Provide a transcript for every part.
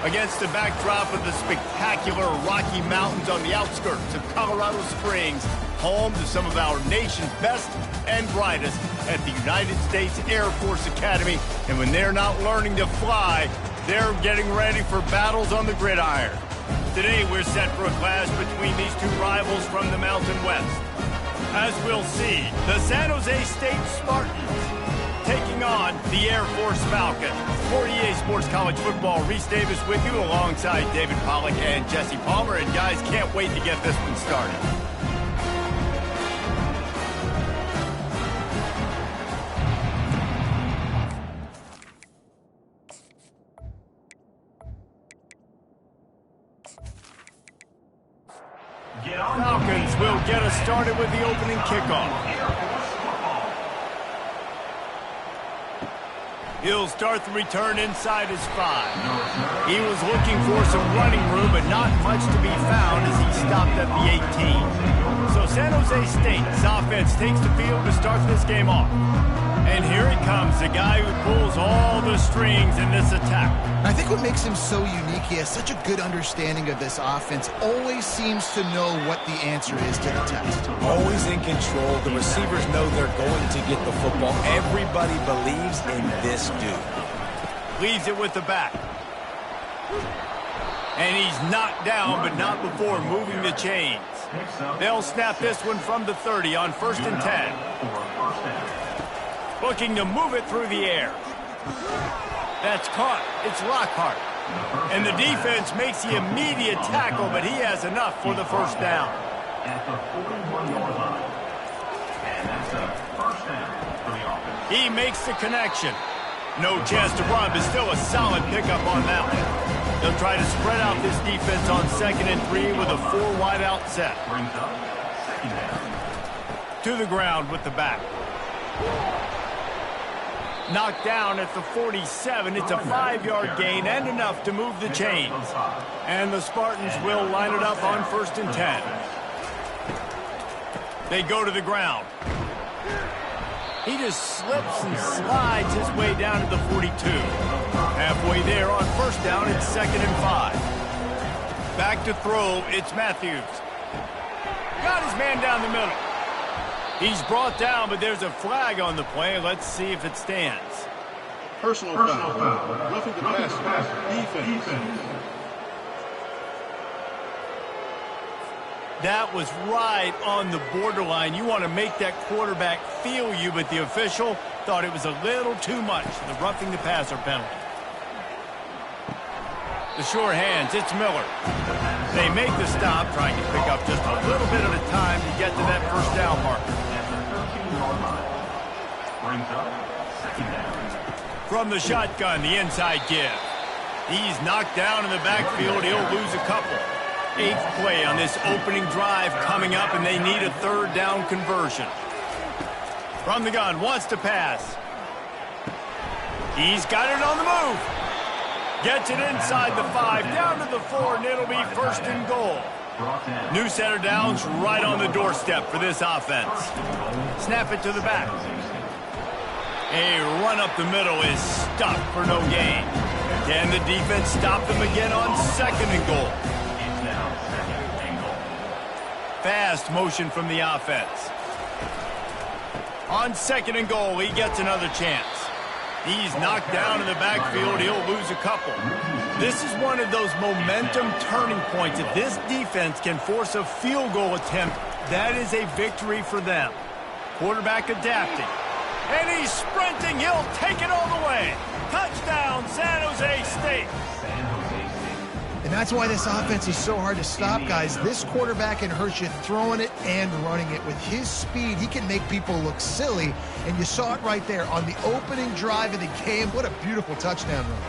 Against the backdrop of the spectacular Rocky Mountains on the outskirts of Colorado Springs, home to some of our nation's best and brightest at the United States Air Force Academy. And when they're not learning to fly, they're getting ready for battles on the gridiron. Today, we're set for a clash between these two rivals from the Mountain West. As we'll see, the San Jose State Spartans taking on the Air Force Falcons. For EA Sports College Football, Reese Davis with you alongside David Pollack and Jesse Palmer. And guys, can't wait to get this one started. Falcons will get us started with the opening kickoff. He'll start the return inside his 5. He was looking for some running room, but not much to be found as he stopped at the 18. So San Jose State's offense takes the field to start this game off. And here he comes, the guy who pulls all the strings in this attack. I think what makes him so unique, he has such a good understanding of this offense, always seems to know what the answer is to the test. Always in control. The receivers know they're going to get the football. Everybody believes in this dude. Leaves it with the back. And he's knocked down, but not before moving the chains. They'll snap this one from the 30 on 1st and 10. Looking to move it through the air. That's caught. It's Lockhart. And the defense makes the immediate tackle, but he has enough for the first down. At the 41-yard line. And that's a first down for the offense. He makes the connection. No chance to run, but still a solid pickup on that one. They'll try to spread out this defense on 2nd and 3 with a 4 wide out set. Brings up second down. To the ground with the back. Knocked down at the 47. It's a 5-yard gain and enough to move the chains. And the Spartans will line it up on 1st and 10. They go to the ground. He just slips and slides his way down to the 42. Halfway there on 1st down, it's 2nd and 5. Back to throw, it's Matthews. Got his man down the middle. He's brought down, but there's a flag on the play. Let's see if it stands. Personal foul. Roughing the passer. Defense. That was right on the borderline. You want to make that quarterback feel you, but the official thought it was a little too much. The roughing the passer penalty. The sure hands, it's Miller. They make the stop, trying to pick up just a little bit at a time to get to that first down marker. Brings up second down. From the shotgun, the inside give. He's knocked down in the backfield. He'll lose a couple. 8th play on this opening drive coming up, and they need a 3rd down conversion. From the gun, wants to pass. He's got it on the move. Gets it inside the 5, down to the 4, and it'll be 1st and goal. New set of downs right on the doorstep for this offense. Snap it to the back. A run up the middle is stuffed for no gain. Can the defense stop them again on 2nd and goal? Fast motion from the offense. On 2nd and goal, he gets another chance. He's knocked down in the backfield. He'll lose a couple. This is one of those momentum turning points. If this defense can force a field goal attempt, that is a victory for them. Quarterback adapting. And he's sprinting. He'll take it all the way. Touchdown, San Jose State. And that's why this offense is so hard to stop, guys. This quarterback can hurt you throwing it and running it. With his speed, he can make people look silly. And you saw it right there on the opening drive of the game. What a beautiful touchdown run.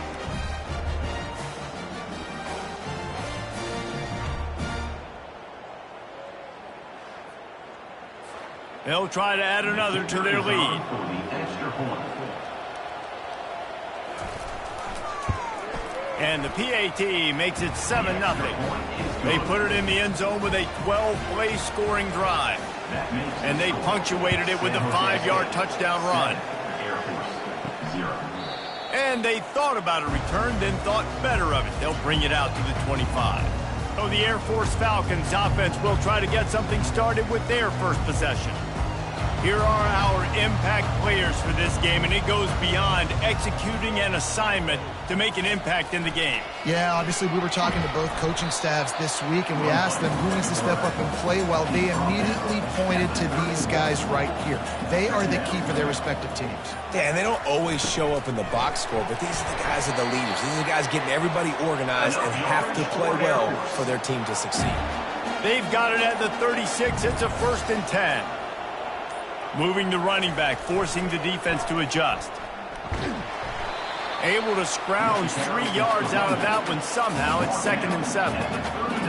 They'll try to add another to their lead. And the PAT makes it 7-0. They put it in the end zone with a 12-play scoring drive. And they punctuated it with a 5-yard touchdown run. And they thought about a return, then thought better of it. They'll bring it out to the 25. So the Air Force Falcons offense will try to get something started with their first possession. Here are our impact players for this game, and it goes beyond executing an assignment to make an impact in the game. Yeah, obviously we were talking to both coaching staffs this week, and we asked them who needs to step up and play well. They immediately pointed to these guys right here. They are the key for their respective teams. Yeah, and they don't always show up in the box score, but these are the guys that are the leaders. These are the guys getting everybody organized and have to play well for their team to succeed. They've got it at the 36. It's a 1st and 10. Moving the running back, forcing the defense to adjust. Able to scrounge 3 yards out of that one somehow. It's 2nd and 7.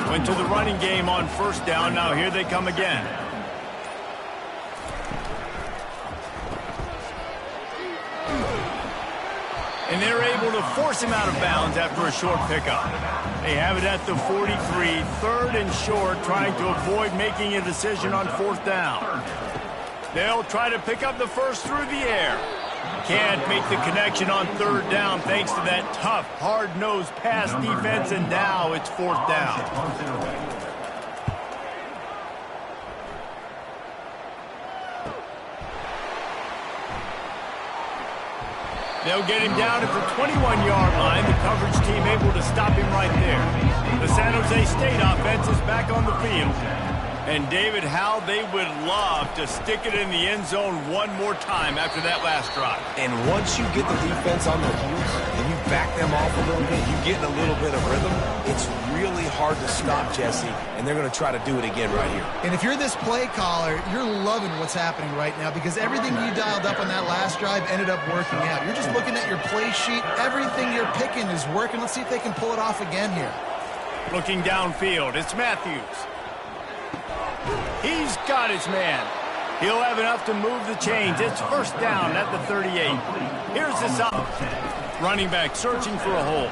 Went to the running game on 1st down. Now here they come again. And they're able to force him out of bounds after a short pickup. They have it at the 43, 3rd and short, trying to avoid making a decision on 4th down. They'll try to pick up the first through the air. Can't make the connection on 3rd down thanks to that tough, hard-nosed pass defense, and now it's 4th down. They'll get him down at the 21-yard line. The coverage team able to stop him right there. The San Jose State offense is back on the field. And David, how they would love to stick it in the end zone one more time after that last drive. And once you get the defense on their heels and you back them off a little bit, you get a little bit of rhythm, it's really hard to stop, Jesse, and they're going to try to do it again right here. And if you're this play caller, you're loving what's happening right now because everything you dialed up on that last drive ended up working out. You're just looking at your play sheet. Everything you're picking is working. Let's see if they can pull it off again here. Looking downfield, it's Matthews. He's got his man. He'll have enough to move the chains. It's 1st down at the 38. Here's this up. Running back searching for a hole.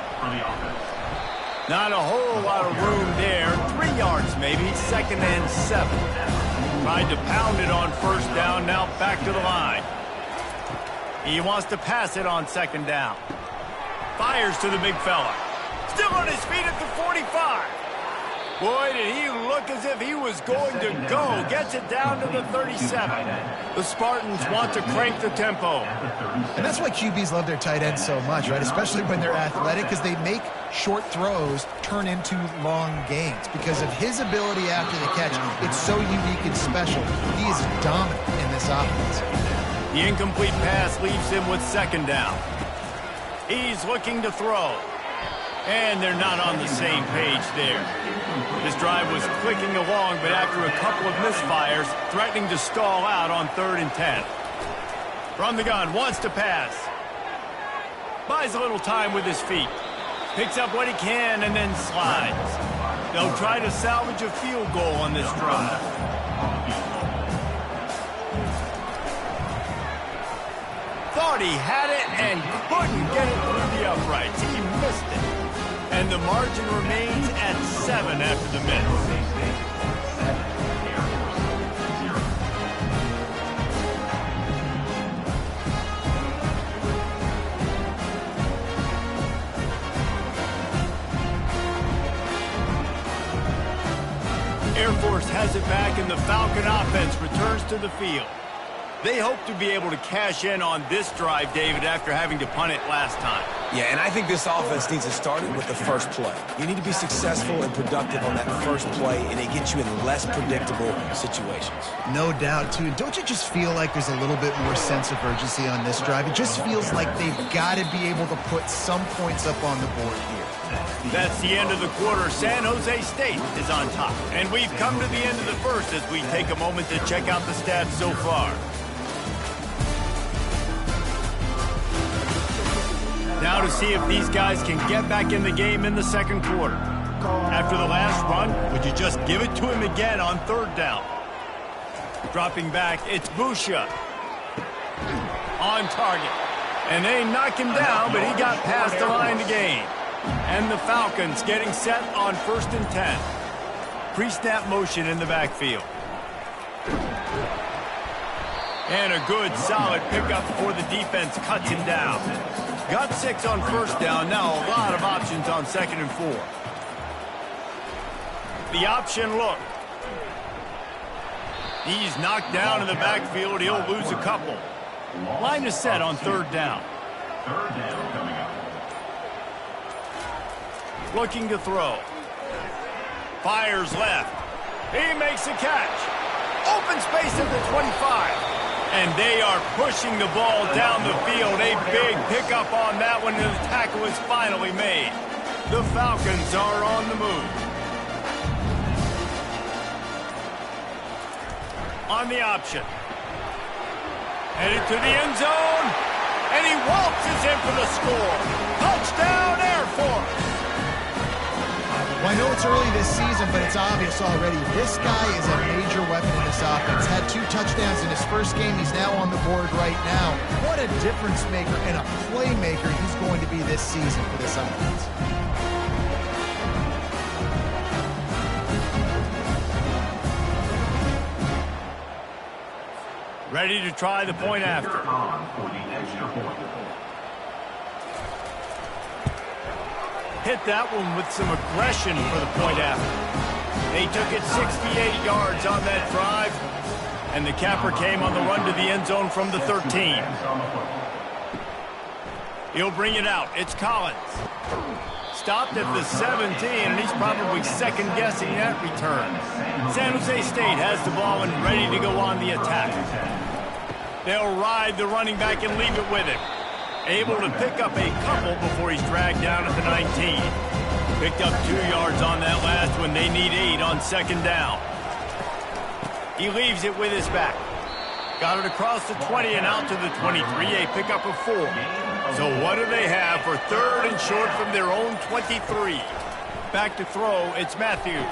Not a whole lot of room there. 3 yards maybe. 2nd and 7. Tried to pound it on 1st down. Now back to the line. He wants to pass it on 2nd down. Fires to the big fella. Still on his feet at the 45. Boy, did he look as if he was going to go. Gets it down to the 37. The Spartans want to crank the tempo. And that's why QBs love their tight ends so much, right? Especially when they're athletic, because they make short throws turn into long gains. Because of his ability after the catch, it's so unique and special. He is dominant in this offense. The incomplete pass leaves him with 2nd down. He's looking to throw. And they're not on the same page there. This drive was clicking along, but after a couple of misfires, threatening to stall out on 3rd and 10. From the gun, wants to pass. Buys a little time with his feet. Picks up what he can and then slides. They'll try to salvage a field goal on this drive. Thought he had it and couldn't get it through the uprights. He missed it. And the margin remains at 7 after the miss. Air Force has it back, and the Falcon offense returns to the field. They hope to be able to cash in on this drive, David, after having to punt it last time. Yeah, and I think this offense needs to start it with the first play. You need to be successful and productive on that first play, and it gets you in less predictable situations. No doubt, too. And don't you just feel like there's a little bit more sense of urgency on this drive? It just feels like they've got to be able to put some points up on the board here. That's the end of the quarter. San Jose State is on top. And we've come to the end of the first as we take a moment to check out the stats so far. Now to see if these guys can get back in the game in the second quarter. After the last run, would you just give it to him again on 3rd down? Dropping back, it's Busha. On target. And they knock him down, but he got past the line to gain. And the Falcons getting set on 1st and 10. Pre-snap motion in the backfield. And a good, solid pickup before the defense cuts him down. Got 6 on first down. Now a lot of options on 2nd and 4. The option look. He's knocked down in the backfield. He'll lose a couple. Line is set on 3rd down. 3rd down coming up. Looking to throw. Fires left. He makes a catch. Open space at the 25. And they are pushing the ball down the field. A big pickup on that one, and the tackle is finally made. The Falcons are on the move. On the option. Headed to the end zone. And he waltzes in for the score. Touchdown, Air Force. Well, I know it's early this season, but it's obvious already. This guy is a major weapon in this offense. Had 2 touchdowns in his first game. He's now on the board right now. What a difference maker and a playmaker he's going to be this season for this offense. Ready to try the point after. For the extra point. Hit that one with some aggression for the point after. They took it 68 yards on that drive, and the capper came on the run to the end zone from the 13. He'll bring it out. It's Collins. Stopped at the 17, and he's probably second-guessing that return. San Jose State has the ball and ready to go on the attack. They'll ride the running back and leave it with him. Able to pick up a couple before he's dragged down at the 19. Picked up 2 yards on that last one. They need 8 on 2nd down. He leaves it with his back. Got it across the 20 and out to the 23. A pickup of 4. So what do they have for 3rd and short from their own 23? Back to throw. It's Matthews.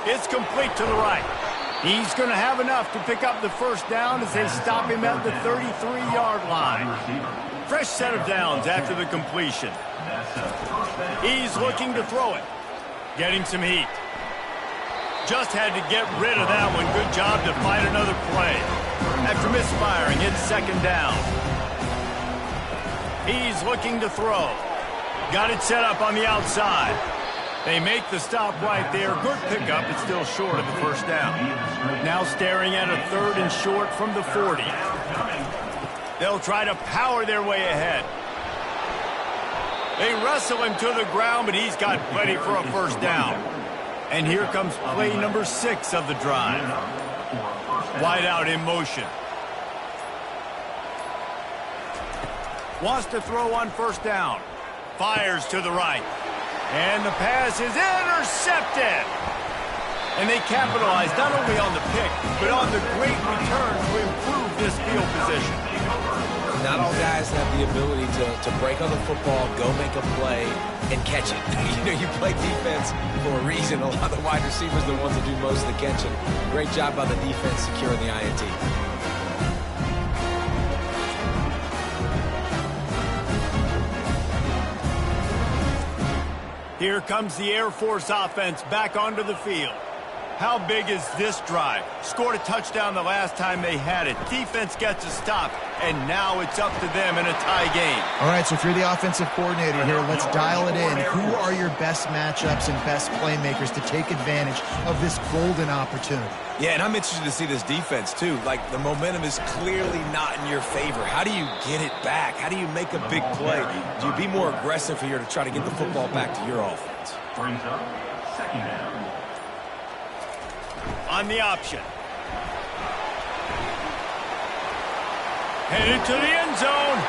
It's complete to the right. He's going to have enough to pick up the 1st down as they stop him at the 33-yard line. Fresh set of downs after the completion. He's looking to throw it. Getting some heat. Just had to get rid of that one. Good job to find another play. After misfiring, it's 2nd down. He's looking to throw. Got it set up on the outside. They make the stop right there. Good pickup. It's still short of the 1st down. Now staring at a 3rd and short from the 40. They'll try to power their way ahead. They wrestle him to the ground, but he's got plenty for a 1st down. And here comes play number 6 of the drive. Wide out in motion. Wants to throw on 1st down. Fires to the right. And the pass is intercepted. And they capitalize not only on the pick, but on the great return to improve this field position. Not all guys have the ability to break on the football, go make a play, and catch it. You play defense for a reason. A lot of the wide receivers are the ones that do most of the catching. Great job by the defense securing the INT. Here comes the Air Force offense back onto the field. How big is this drive? Scored a touchdown the last time they had it. Defense gets a stop, and now it's up to them in a tie game. All right, so if you're the offensive coordinator here, let's dial it in. Who are your best matchups and best playmakers to take advantage of this golden opportunity? Yeah, and I'm interested to see this defense, too. Like, the momentum is clearly not in your favor. How do you get it back? How do you make a big play? Do you be more aggressive here to try to get the football back to your offense? Brings up 2nd down. On the option. Headed to the end zone,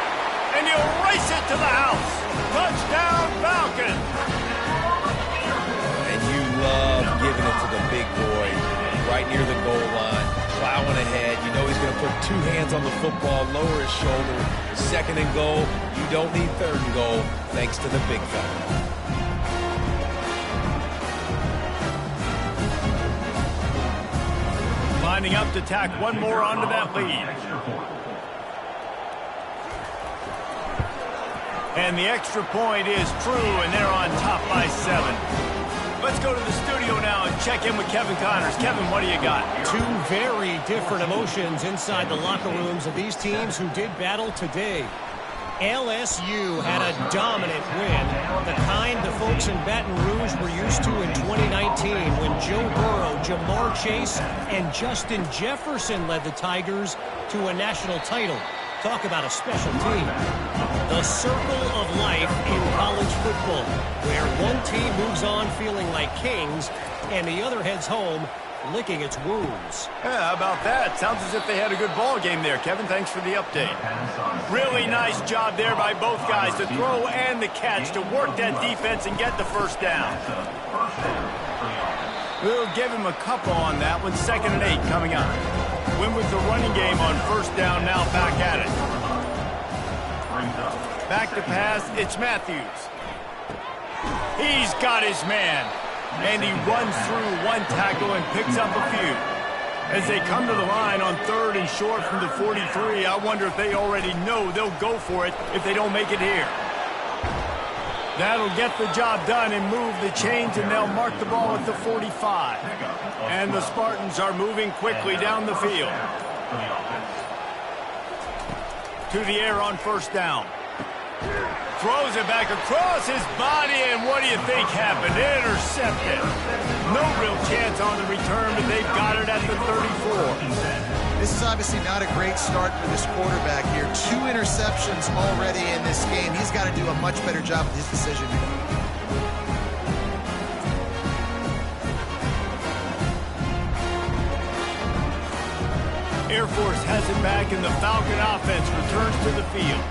and you'll race it to the house. Touchdown, Falcons! And you love giving it to the big boy right near the goal line, plowing ahead. You know he's going to put 2 hands on the football, lower his shoulder. 2nd and goal. You don't need 3rd and goal, thanks to the big fella. Lining up to tack one more onto that lead. And the extra point is true, and they're on top by 7. Let's go to the studio now and check in with Kevin Connors. Kevin, what do you got? 2 very different emotions inside the locker rooms of these teams who did battle today. LSU had a dominant win, the kind the folks in Baton Rouge were used to in 2019 when Joe Burrow, Jamar Chase, and Justin Jefferson led the Tigers to a national title. Talk about a special team. The circle of life in college football, where one team moves on feeling like kings and the other heads home licking its wounds. Yeah, how about that? Sounds as if they had a good ball game there, Kevin. Thanks for the update. Really nice job there by both guys, the throw and the catch, to work that defense and get the first down. We'll give him a couple on that one. 2nd and 8 coming up. Win with the running game on first down, now back at it. Back to pass, it's Matthews. He's got his man. And he runs through one tackle and picks up a few. As they come to the line on 3rd and short from the 43, I wonder if they already know they'll go for it if they don't make it here. That'll get the job done and move the chains, and they'll mark the ball at the 45. And the Spartans are moving quickly down the field. To the air on first down. Throws it back across his body, and what do you think happened? Intercepted. No real chance on the return, but they've got it at the 34. This is obviously not a great start for this quarterback here. 2 interceptions already in this game. He's got to do a much better job with his decision making. Air Force has it back, and the Falcon offense returns to the field.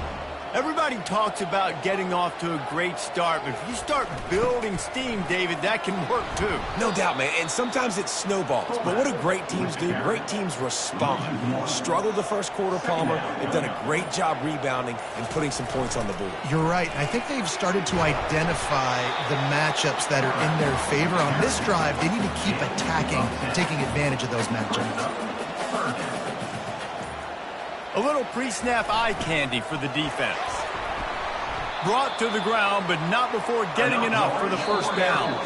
Everybody talks about getting off to a great start, but if you start building steam, David, that can work too. No doubt, man. And sometimes it snowballs. But what do great teams do? Great teams respond. Struggled the first quarter, Palmer. They've done a great job rebounding and putting some points on the board. You're right. I think they've started to identify the matchups that are in their favor. On this drive, they need to keep attacking and taking advantage of those matchups. A little pre-snap eye candy for the defense. Brought to the ground, but not before getting enough for the first down.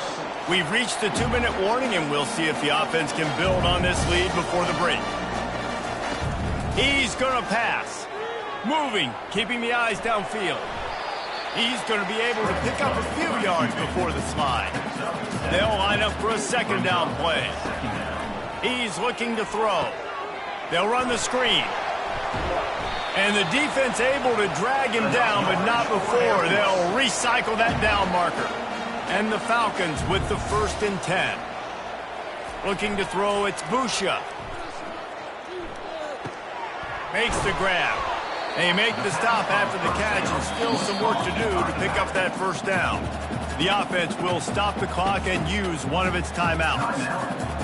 We've reached the 2-minute warning, and we'll see if the offense can build on this lead before the break. He's going to pass. Moving, keeping the eyes downfield. He's going to be able to pick up a few yards before the slide. They'll line up for a 2nd down play. He's looking to throw. They'll run the screen. And the defense able to drag him down, but not before. They'll recycle that down marker. And the Falcons with the 1st and 10. Looking to throw, it's Busha. Makes the grab. They make the stop after the catch, and still some work to do to pick up that first down. The offense will stop the clock and use one of its timeouts.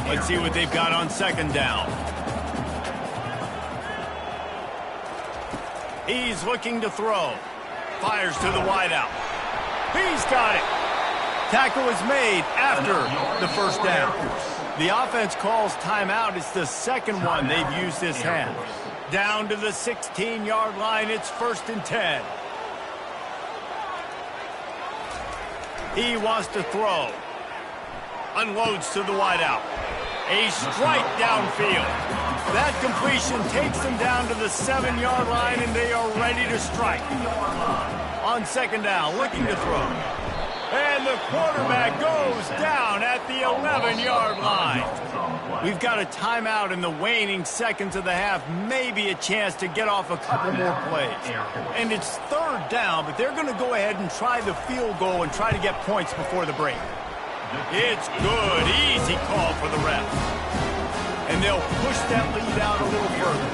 Let's see what they've got on 2nd down. He's looking to throw. Fires to the wideout. He's got it. Tackle is made after the first down. The offense calls timeout. It's the 2nd one they've used this half. Down to the 16-yard line. It's 1st and 10. He wants to throw. Unloads to the wideout. A strike downfield. That completion takes them down to the 7-yard line, and they are ready to strike. On 2nd down, looking to throw. And the quarterback goes down at the 11-yard line. We've got a timeout in the waning seconds of the half, maybe a chance to get off a couple more plays. And it's 3rd down, but they're going to go ahead and try the field goal and try to get points before the break. It's good. Easy call for the refs. And they'll push that lead out a little further.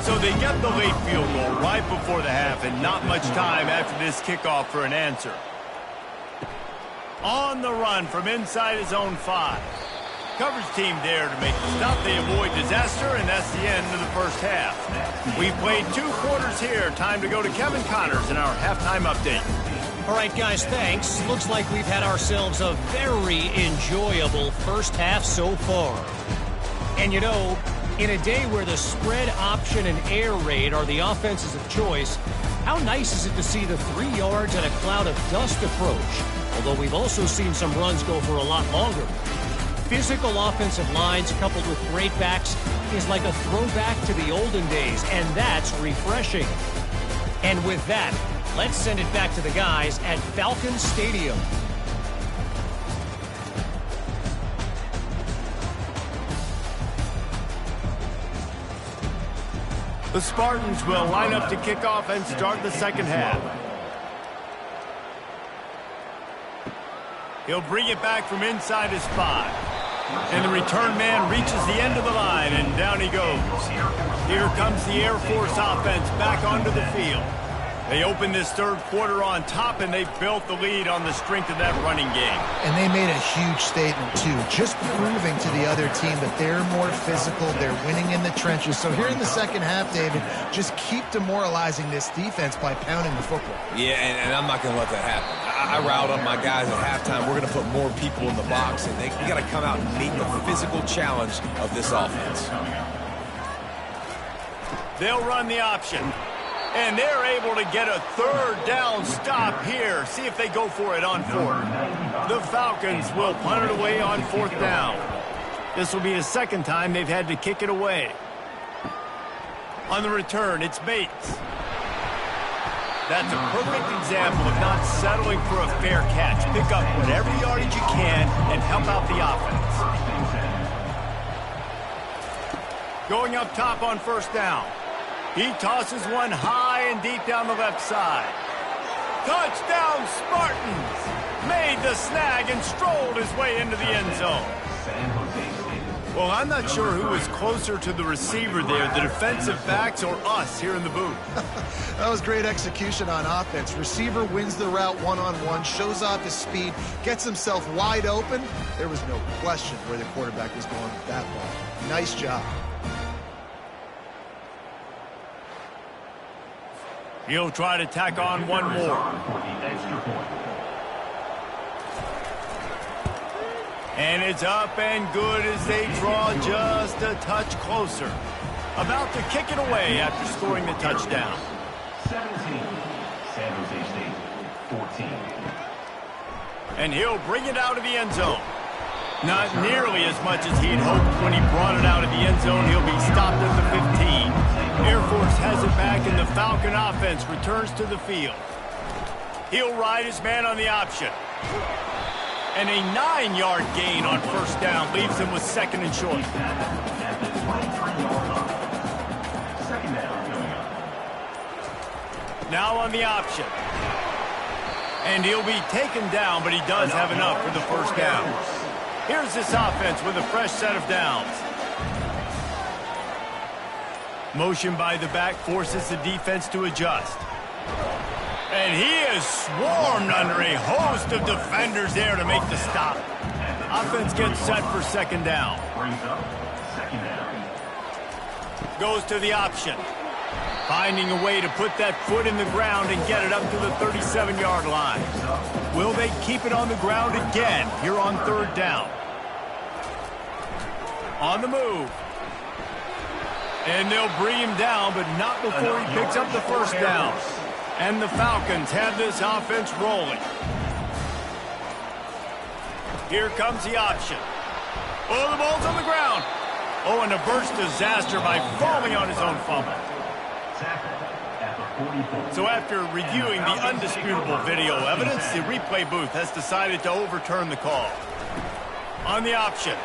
So they get the late field goal right before the half, and not much time after this kickoff for an answer. On the run from inside his own 5. Coverage team there to make the stop. They avoid disaster, and that's the end of the first half. We've played 2 quarters here. Time to go to Kevin Connors in our halftime update. All right, guys, thanks. Looks like we've had ourselves a very enjoyable first half so far. And, you know, in a day where the spread option and air raid are the offenses of choice, How nice is it to see the 3 yards and a cloud of dust approach? Although we've also seen some runs go for a lot longer. Physical offensive lines coupled with great backs is like a throwback to the olden days, and that's refreshing. And with that, let's send it back to the guys at Falcon Stadium. The Spartans will line up to kick off and start the second half. He'll bring it back from inside his 5. And the return man reaches the end of the line, and down he goes. Here comes the Air Force offense back onto the field. They open this third quarter on top, and they've built the lead on the strength of that running game. And they made a huge statement, too, just proving to the other team that they're more physical, they're winning in the trenches. So here in the second half, David, just keep demoralizing this defense by pounding the football. Yeah, and I'm not going to let that happen. I riled up my guys at halftime. We're going to put more people in the box, and we got to come out and meet the physical challenge of this offense. They'll run the option. And they're able to get a third down stop here. See if they go for it on 4th. The Falcons will punt it away on 4th down. This will be the second time they've had to kick it away. On the return, it's Bates. That's a perfect example of not settling for a fair catch. Pick up whatever yardage you can and help out the offense. Going up top on 1st down. He tosses one high and deep down the left side. Touchdown, Spartans! Made the snag and strolled his way into the end zone. Well, I'm not sure who is closer to the receiver there, the defensive backs or us here in the booth. That was great execution on offense. Receiver wins the route one-on-one, shows off his speed, gets himself wide open. There was no question where the quarterback was going with that ball. Nice job. He'll try to tack on one more. And it's up and good as they draw just a touch closer. About to kick it away after scoring the touchdown. 17, San Jose State, 14. And he'll bring it out of the end zone. Not nearly as much as he'd hoped when he brought it out of the end zone. He'll be stopped at the 15. Air Force has it back, and the Falcon offense returns to the field. He'll ride his man on the option. And a 9-yard gain on 1st down leaves him with 2nd and short. Now on the option. And he'll be taken down, but he does have enough for the 1st down. Here's this offense with a fresh set of downs. Motion by the back forces the defense to adjust. And he is swarmed under a host of defenders there to make the stop. Offense gets set for 2nd down. Goes to the option. Finding a way to put that foot in the ground and get it up to the 37-yard line. Will they keep it on the ground again here on 3rd down? On the move. And they'll bring him down, but not before he picks up the 1st down. And the Falcons have this offense rolling. Here comes the option. Oh, the ball's on the ground. Oh, and a burst disaster by falling on his own fumble. So after reviewing the undisputable video evidence, the replay booth has decided to overturn the call. On the option.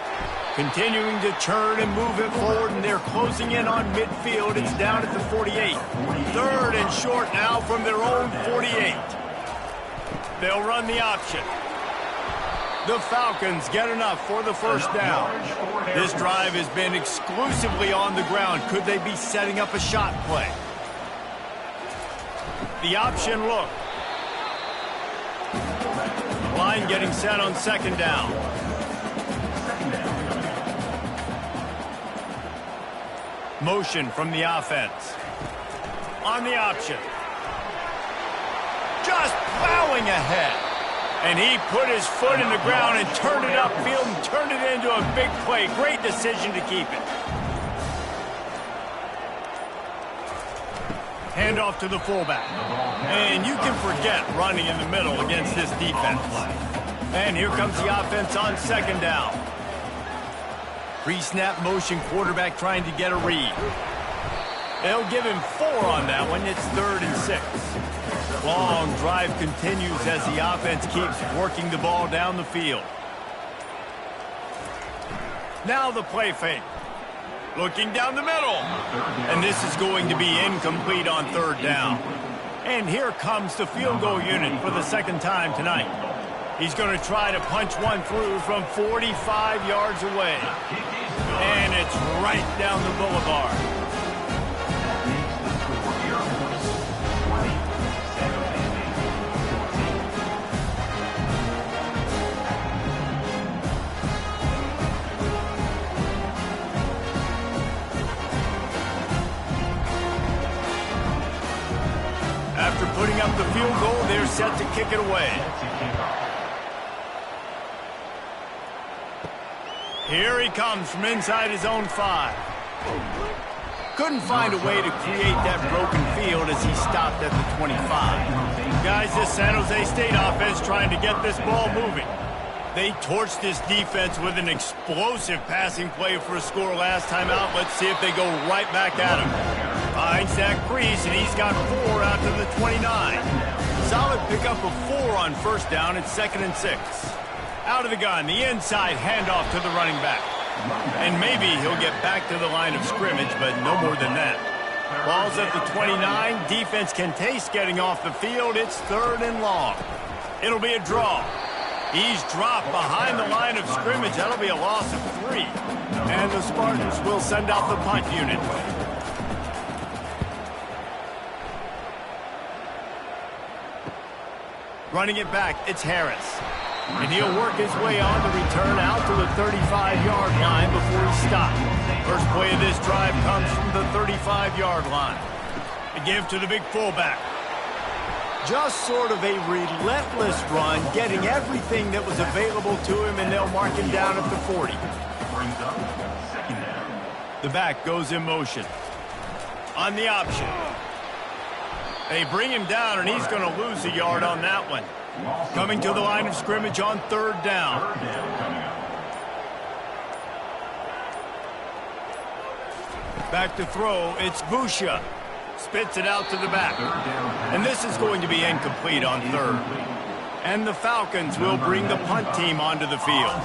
Continuing to turn and move it forward, and they're closing in on midfield. It's down at the 48. 3rd and short now from their own 48. They'll run the option. The Falcons get enough for the 1st down. This drive has been exclusively on the ground. Could they be setting up a shot play? The option look. Line getting set on 2nd down. Motion from the offense. On the option. Just plowing ahead. And he put his foot in the ground and turned it upfield and turned it into a big play. Great decision to keep it. Hand off to the fullback. And you can forget running in the middle against this defense. And here comes the offense on second down. Pre-snap motion quarterback trying to get a read. They'll give him 4 on that one. It's 3rd and 6. Long drive continues as the offense keeps working the ball down the field. Now the play fake. Looking down the middle. And this is going to be incomplete on 3rd down. And here comes the field goal unit for the second time tonight. He's going to try to punch one through from 45 yards away. And it's right down the boulevard. After putting up the field goal, they're set to kick it away. Here he comes from inside his own 5. Couldn't find a way to create that broken field as he stopped at the 25. Guys, this San Jose State offense trying to get this ball moving. They torched this defense with an explosive passing play for a score last time out. Let's see if they go right back at him. Finds that crease, and he's got 4 out to the 29. Solid pickup of 4 on first down. It's 2nd and 6. Out of the gun, the inside handoff to the running back. And maybe he'll get back to the line of scrimmage, but no more than that. Ball's at the 29. Defense can taste getting off the field. It's 3rd and long. It'll be a draw. He's dropped behind the line of scrimmage. That'll be a loss of 3. And the Spartans will send out the punt unit. Running it back, it's Harris. And he'll work his way on the return out to the 35-yard line before he stopped. First play of this drive comes from the 35-yard line. A give to the big fullback. Just sort of a relentless run, getting everything that was available to him, and they'll mark him down at the 40. The back goes in motion. On the option. They bring him down, and he's going to lose a yard on that one. Coming to the line of scrimmage on 3rd down. Back to throw, it's Busha. Spits it out to the back. And this is going to be incomplete on 3rd. And the Falcons will bring the punt team onto the field.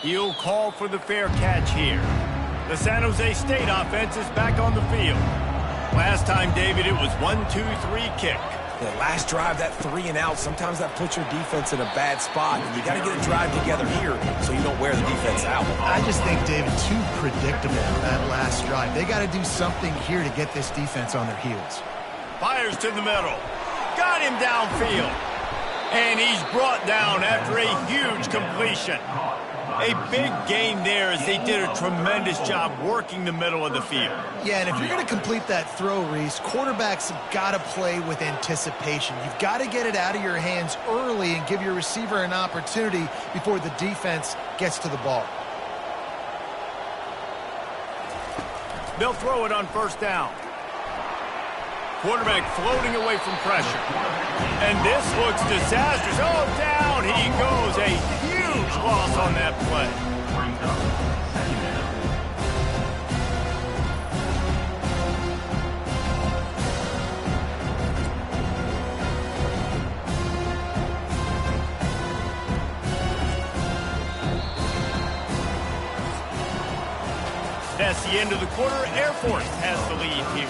He'll call for the fair catch here. The San Jose State offense is back on the field. Last time, David, it was 1-2-3 kick. The last drive, that 3 and out, sometimes that puts your defense in a bad spot. And you got to get a drive together here so you don't wear the defense out. I just think, David, too predictable that last drive. They got to do something here to get this defense on their heels. Fires to the middle. Got him downfield. And he's brought down after a huge completion. A big gain there as they did a tremendous job working the middle of the field. Yeah, and if you're going to complete that throw, Reese, quarterbacks have got to play with anticipation. You've got to get it out of your hands early and give your receiver an opportunity before the defense gets to the ball. They'll throw it on 1st down. Quarterback floating away from pressure. And this looks disastrous. Oh, down he goes. A huge loss on that play. That's the end of the quarter. Air Force has the lead here.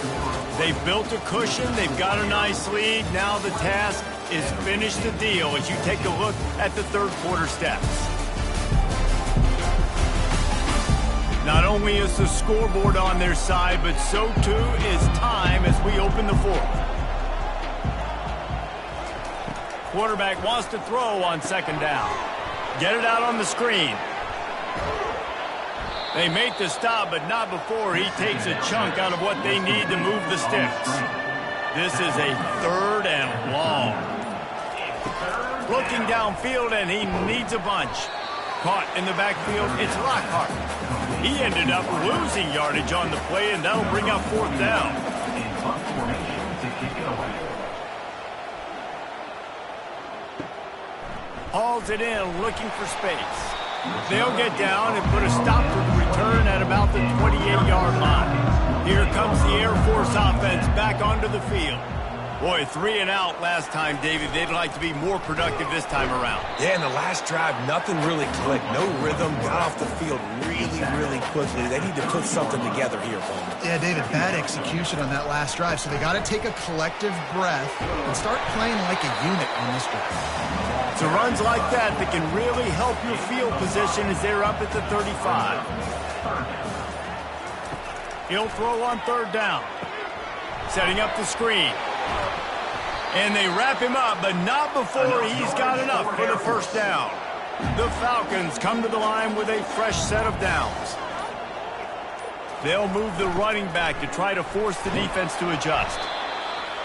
They've built a cushion. They've got a nice lead. Now the task is finish the deal as you take a look at the 3rd quarter stats. Not only is the scoreboard on their side, but so too is time as we open the 4th. Quarterback wants to throw on 2nd down. Get it out on the screen. They make the stop, but not before he takes a chunk out of what they need to move the sticks. This is a 3rd and long. Looking downfield, and he needs a bunch. Caught in the backfield, it's Lockhart. He ended up losing yardage on the play, and that'll bring up 4th down. In punt formation to kick it away. Hauls it in, looking for space. They'll get down and put a stop to the return at about the 28-yard line. Here comes the Air Force offense back onto the field. Boy, 3 and out last time, David. They'd like to be more productive this time around. Yeah, in the last drive, nothing really clicked. No rhythm. Got off the field really, really quickly. They need to put something together here, Bowman. Yeah, David, bad execution on that last drive. So they got to take a collective breath and start playing like a unit on this drive. It's runs like that that can really help your field position as they're up at the 35. He'll throw on 3rd down. Setting up the screen. And they wrap him up, but not before he's got enough for the 1st down. The Falcons come to the line with a fresh set of downs. They'll move the running back to try to force the defense to adjust.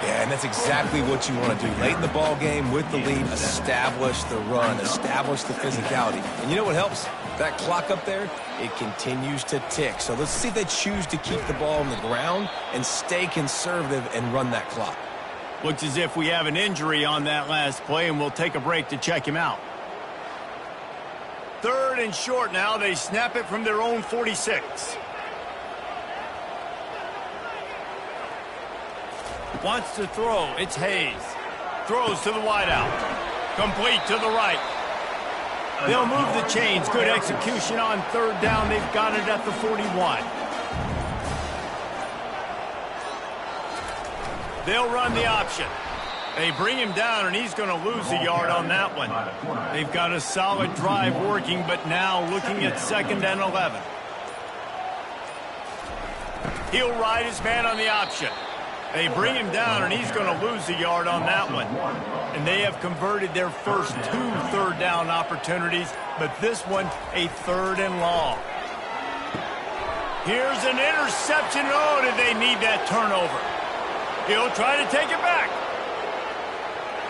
Yeah, and that's exactly what you want to do. Late in the ball game with the lead, establish the run, establish the physicality. And you know what helps? That clock up there, it continues to tick. So let's see if they choose to keep the ball on the ground and stay conservative and run that clock. Looks as if we have an injury on that last play, and we'll take a break to check him out. 3rd and short now. They snap it from their own 46. Wants to throw. It's Hayes. Throws to the wideout. Complete to the right. They'll move the chains. Good execution on 3rd down. They've got it at the 41. They'll run the option. They bring him down, and he's going to lose a yard on that one. They've got a solid drive working, but now looking at 2nd and 11. He'll ride his man on the option. They bring him down, and he's going to lose a yard on that one. And they have converted their first 2 3rd down opportunities, but this one a 3rd and long. Here's an interception. Oh, did they need that turnover? He'll try to take it back.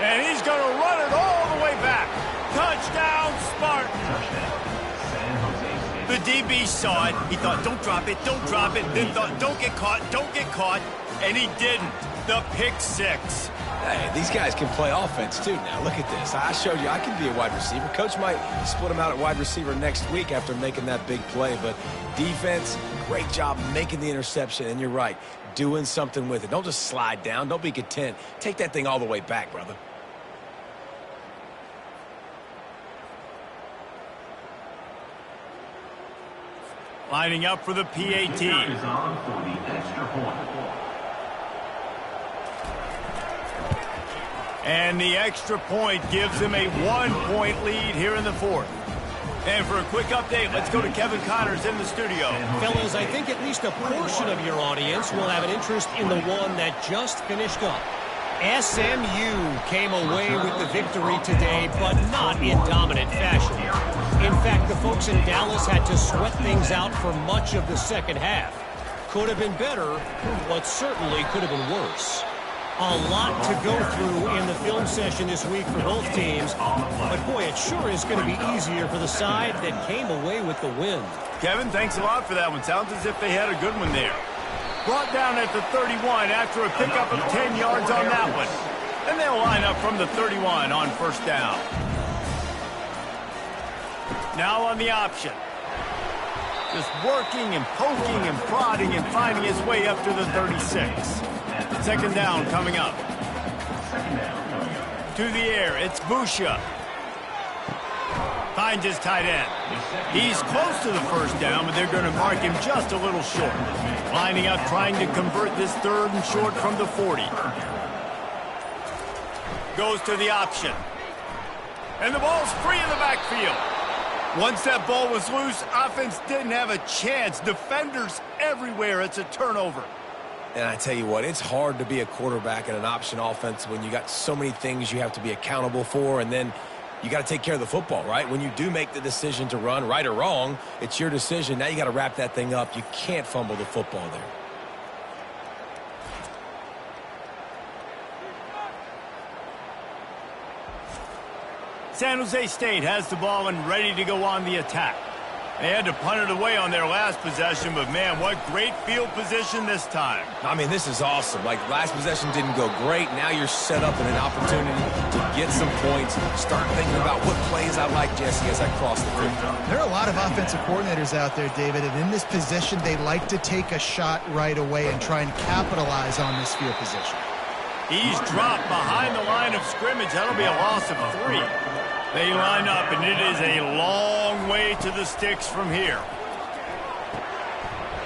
And he's going to run it all the way back. Touchdown, Spartans. The DB saw it. He thought, don't drop it, don't drop it. Then thought, don't get caught, don't get caught. And he didn't. The pick 6. Hey, these guys can play offense, too. Now, look at this. I showed you I can be a wide receiver. Coach might split him out at wide receiver next week after making that big play. But defense, great job making the interception. And you're right, doing something with it. Don't just slide down. Don't be content. Take that thing all the way back, brother. Lining up for the PAT. Is on for the extra point. And the extra point gives them a 1-point lead here in the 4th. And for a quick update, let's go to Kevin Connors in the studio. Fellas, I think at least a portion of your audience will have an interest in the one that just finished up. SMU came away with the victory today, but not in dominant fashion. In fact, the folks in Dallas had to sweat things out for much of the second half. Could have been better, but certainly could have been worse. A lot to go through in the film session this week for both teams, but boy, it sure is going to be easier for the side that came away with the win. Kevin, thanks a lot for that one. Sounds as if they had a good one there. Brought down at the 31 after a pickup of 10 yards on that one. And they'll line up from the 31 on 1st down. Now on the option. Just working and poking and prodding and finding his way up to the 36. 2nd down coming up. To the air, it's Busha. Finds his tight end. He's close to the 1st down, but they're going to mark him just a little short. Lining up, trying to convert this 3rd and short from the 40. Goes to the option. And the ball's free in the backfield. Once that ball was loose, offense didn't have a chance. Defenders everywhere. It's a turnover. And I tell you what, it's hard to be a quarterback in an option offense when you got so many things you have to be accountable for, and then you got to take care of the football, right? When you do make the decision to run, right or wrong, it's your decision. Now you got to wrap that thing up. You can't fumble the football there. San Jose State has the ball and ready to go on the attack. They had to punt it away on their last possession, but man, what great field position this time. I mean, this is awesome. Like, last possession didn't go great. Now you're set up in an opportunity to get some points. Start thinking about what plays I like, Jesse, as I cross the field. There are a lot of offensive coordinators out there, David, and in this position, they like to take a shot right away and try and capitalize on this field position. He's dropped behind the line of scrimmage. That'll be a loss of 3. They line up, and it is a long way to the sticks from here.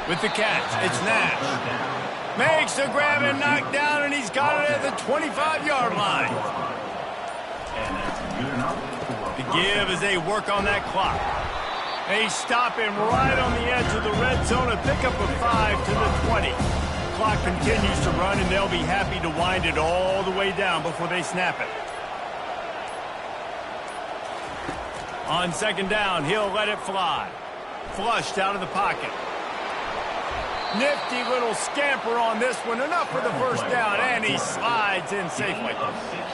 With the catch, it's Nash. Makes the grab and knock down, and he's got it at the 25-yard line. The give as they work on that clock. They stop him right on the edge of the red zone and pick up a 5 to the 20. Clock continues to run, and they'll be happy to wind it all the way down before they snap it. On second down, he'll let it fly. Flushed out of the pocket. Nifty little scamper on this one. Enough for the first down, and he slides in safely.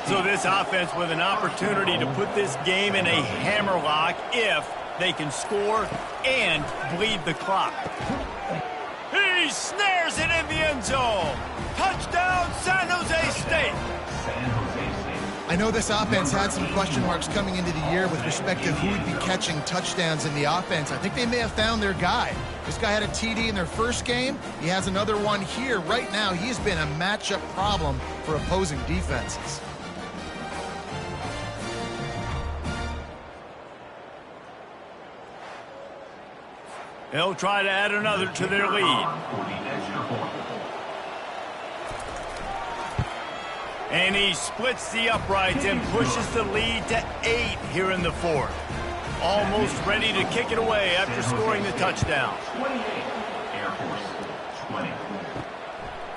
So this offense with an opportunity to put this game in a hammerlock if they can score and bleed the clock. He snares it in the end zone. Touchdown, San Jose State. I know this offense had some question marks coming into the year with respect to who would be catching touchdowns in the offense. I think they may have found their guy. This guy had a TD in their first game. He has another one here. Right now, he's been a matchup problem for opposing defenses. They'll try to add another to their lead. And he splits the uprights and pushes the lead to 8 here in the fourth. Almost ready to kick it away after scoring the touchdown.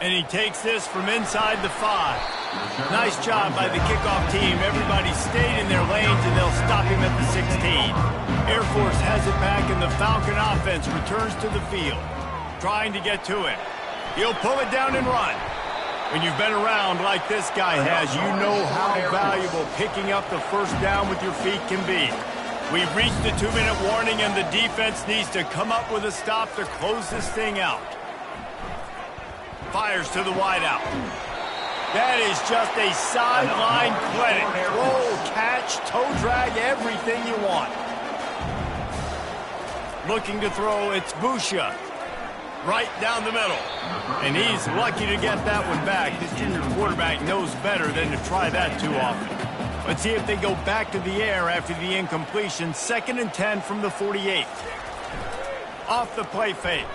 And he takes this from inside the 5. Nice job by the kickoff team. Everybody stayed in their lanes, and they'll stop him at the 16. Air Force has it back, and the Falcon offense returns to the field. Trying to get to it. He'll pull it down and run. When you've been around like this guy has, you know how valuable picking up the first down with your feet can be. We've reached the 2-minute warning, and the defense needs to come up with a stop to close this thing out. Fires to the wideout. That is just a sideline credit. Throw, catch, toe drag, everything you want. Looking to throw, it's Busha. Right down the middle. And he's lucky to get that one back. This junior quarterback knows better than to try that too often. Let's see if they go back to the air after the incompletion. 2nd and 10 from the 48. Off the play fake.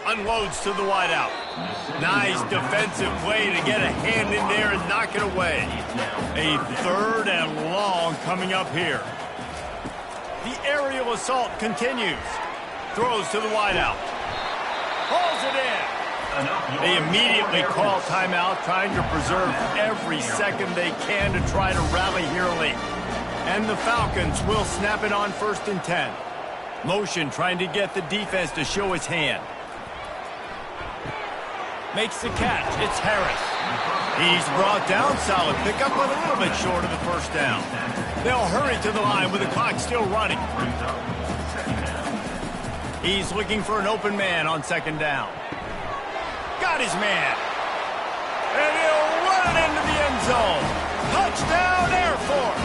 Unloads to the wideout. Nice defensive play to get a hand in there and knock it away. A 3rd and long coming up here. The aerial assault continues. Throws to the wideout. Pulls it in. They immediately call timeout, trying to preserve every second they can to try to rally here late. And the Falcons will snap it on 1st and 10. Motion trying to get the defense to show its hand. Makes the catch. It's Harris. He's brought down. Solid pickup, but a little bit short of the first down. They'll hurry to the line with the clock still running. He's looking for an open man on 2nd down. Got his man. And he'll run it into the end zone. Touchdown, Air Force.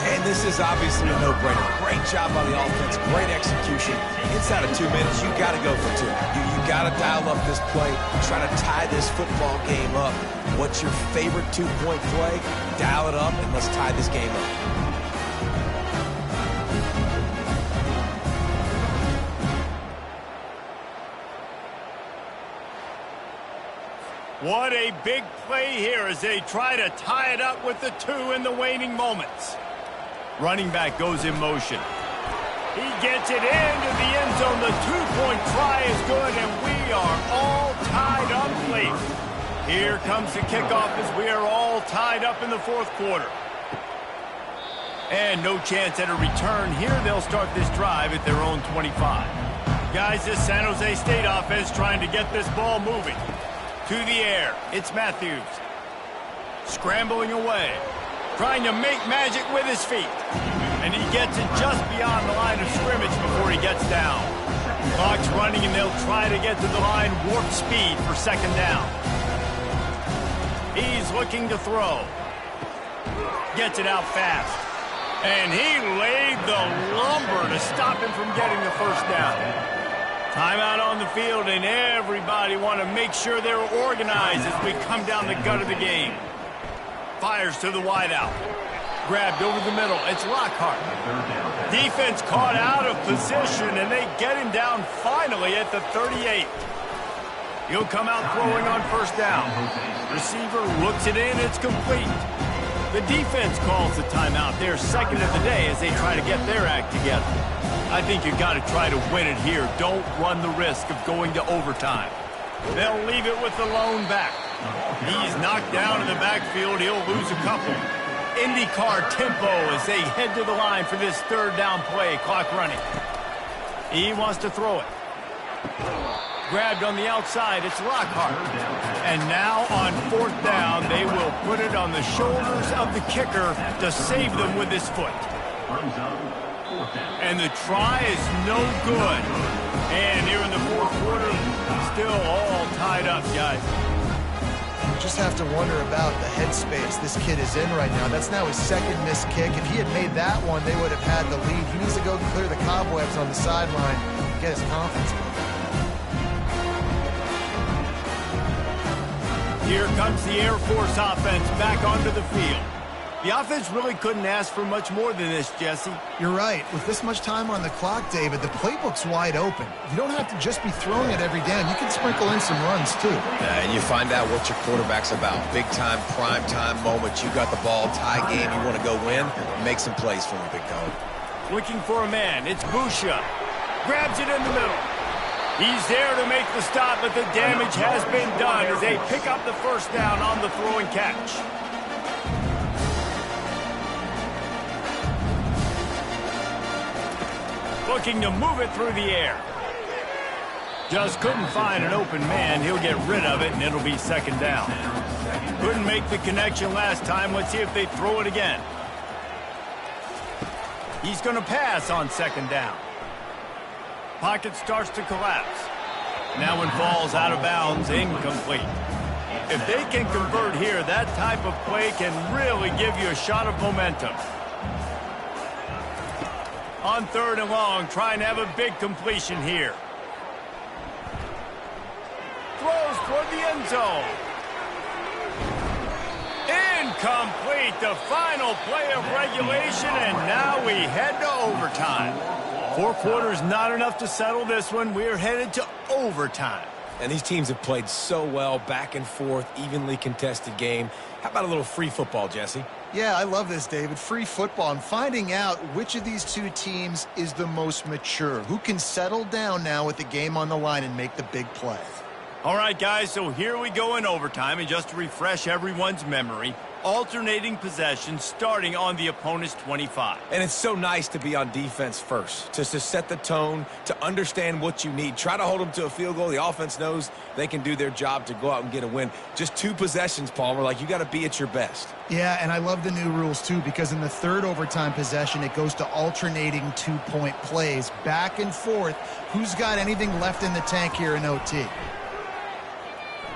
And this is obviously a no-brainer. Great job by the offense. Great execution. Inside of 2 minutes, you got to go for 2. You got to dial up this play. Try to tie this football game up. What's your favorite 2-point play? Dial it up, and let's tie this game up. What a big play here as they try to tie it up with the 2 in the waning moments. Running back goes in motion. He gets it into the end zone. The 2-point try is good, and we are all tied up late. Here comes the kickoff as we are all tied up in the 4th quarter. And no chance at a return here. They'll start this drive at their own 25. Guys, this San Jose State offense trying to get this ball moving. To the air, it's Matthews. Scrambling away. Trying to make magic with his feet. And he gets it just beyond the line of scrimmage before he gets down. Clock's running, and they'll try to get to the line warp speed for second down. He's looking to throw. Gets it out fast. And he laid the lumber to stop him from getting the first down. Timeout on the field, and everybody want to make sure they're organized as we come down the gut of the game. Fires to the wideout. Grabbed over the middle. It's Lockhart. Defense caught out of position, and they get him down finally at the 38. He'll come out throwing on first down. Receiver looks it in. It's complete. The defense calls the timeout. They're second of the day as they try to get their act together. I think you got to try to win it here. Don't run the risk of going to overtime. They'll leave it with the lone back. He's knocked down in the backfield. He'll lose a couple. IndyCar tempo as they head to the line for this third down play. Clock running. He wants to throw it. Grabbed on the outside. It's Lockhart. And now on fourth down, they will put it on the shoulders of the kicker to save them with his foot. And the try is no good. And here in the fourth quarter, still all tied up, guys. You just have to wonder about the headspace this kid is in right now. That's now his second missed kick. If he had made that one, they would have had the lead. He needs to go clear the cobwebs on the sideline and get his confidence back. Here comes the Air Force offense back onto the field. The offense really couldn't ask for much more than this, Jesse. You're right. With this much time on the clock, David, the playbook's wide open. You don't have to just be throwing it every down. You can sprinkle in some runs, too. And you find out what your quarterback's about. Big-time, prime-time moment. You got the ball, tie game, you want to go win, make some plays for him, big dog. Looking for a man. It's Busha. Grabs it in the middle. He's there to make the stop, but the damage has been done as they pick up the first down on the throw and catch. Looking to move it through the air. Just couldn't find an open man. He'll get rid of it, and it'll be second down. Couldn't make the connection last time. Let's see if they throw it again. He's going to pass on second down. Pocket starts to collapse. Now it falls out of bounds, incomplete. If they can convert here, that type of play can really give you a shot of momentum. On third and long, trying to have a big completion here. Throws toward the end zone. Incomplete, the final play of regulation, and now we head to overtime. 4 quarters not enough to settle this one. We're headed to overtime. And these teams have played so well, back and forth, evenly contested game. How about a little free football, Jesse? Yeah, I love this, David. Free football. I'm finding out which of these two teams is the most mature, who can settle down now with the game on the line and make the big play. All right, guys, so here we go in overtime, and just to refresh everyone's memory, alternating possession starting on the opponent's 25. And it's so nice to be on defense first, just to set the tone, to understand what you need. Try to hold them to a field goal. The offense knows they can do their job to go out and get a win. Just 2 possessions, Palmer, like you got to be at your best. Yeah, and I love the new rules, too, because in the third overtime possession, it goes to alternating 2-point plays, back and forth. Who's got anything left in the tank here in OT?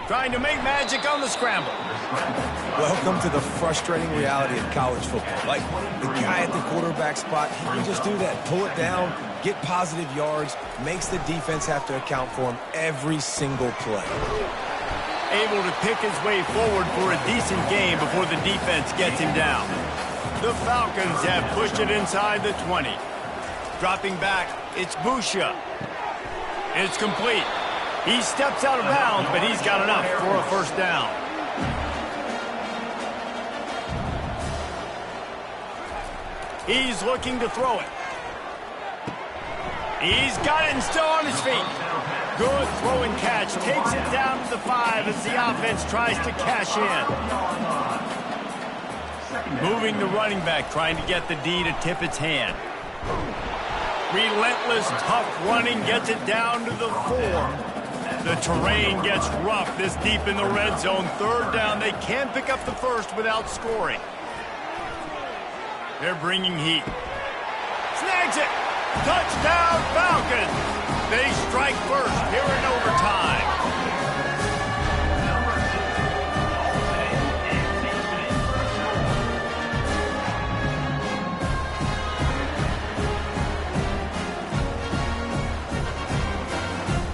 Trying to make magic on the scramble. Welcome to the frustrating reality of college football. Like, the guy at the quarterback spot, he can just do that. Pull it down, get positive yards, makes the defense have to account for him every single play. Able to pick his way forward for a decent game before the defense gets him down. The Falcons have pushed it inside the 20. Dropping back, it's Busha. It's complete. He steps out of bounds, but he's got enough for a first down. He's looking to throw it. He's got it and still on his feet. Good throw and catch. Takes it down to the 5 as the offense tries to cash in. Moving the running back, trying to get the D to tip its hand. Relentless, tough running gets it down to the 4. The terrain gets rough this deep in the red zone. Third down, they can pick up the first without scoring. They're bringing heat. Snags it! Touchdown, Falcons! They strike first here in overtime.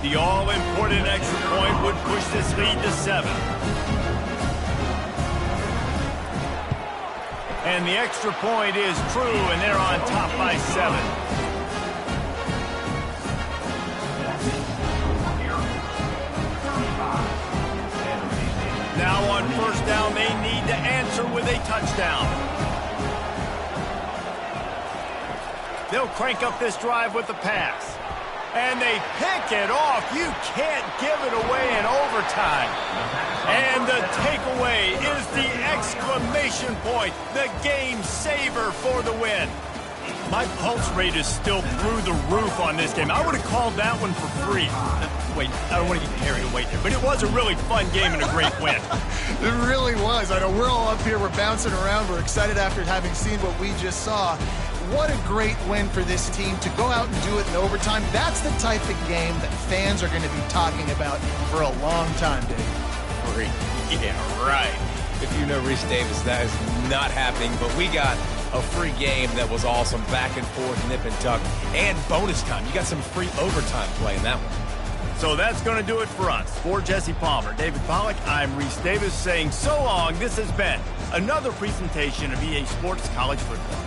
The all-important extra point would push this lead to 7. And the extra point is true, and they're on top by 7. Now on first down, they need to answer with a touchdown. They'll crank up this drive with the pass. And they pick it off. You can't give it away in overtime. And the takeaway is the exclamation point, the game saver for the win. My pulse rate is still through the roof on this game. I would have called that one for free. Wait, I don't want to get carried away here, but it was a really fun game and a great win. It really was. I know we're all up here, we're bouncing around, we're excited after having seen what we just saw. What a great win for this team to go out and do it in overtime. That's the type of game that fans are going to be talking about for a long time, Dave. Free. Yeah, right. If you know Reese Davis, that is not happening, but we got a free game that was awesome, back and forth, nip and tuck, and bonus time. You got some free overtime play in that one. So that's going to do it for us. For Jesse Palmer, David Pollack, I'm Reese Davis saying so long. This has been another presentation of EA Sports College Football.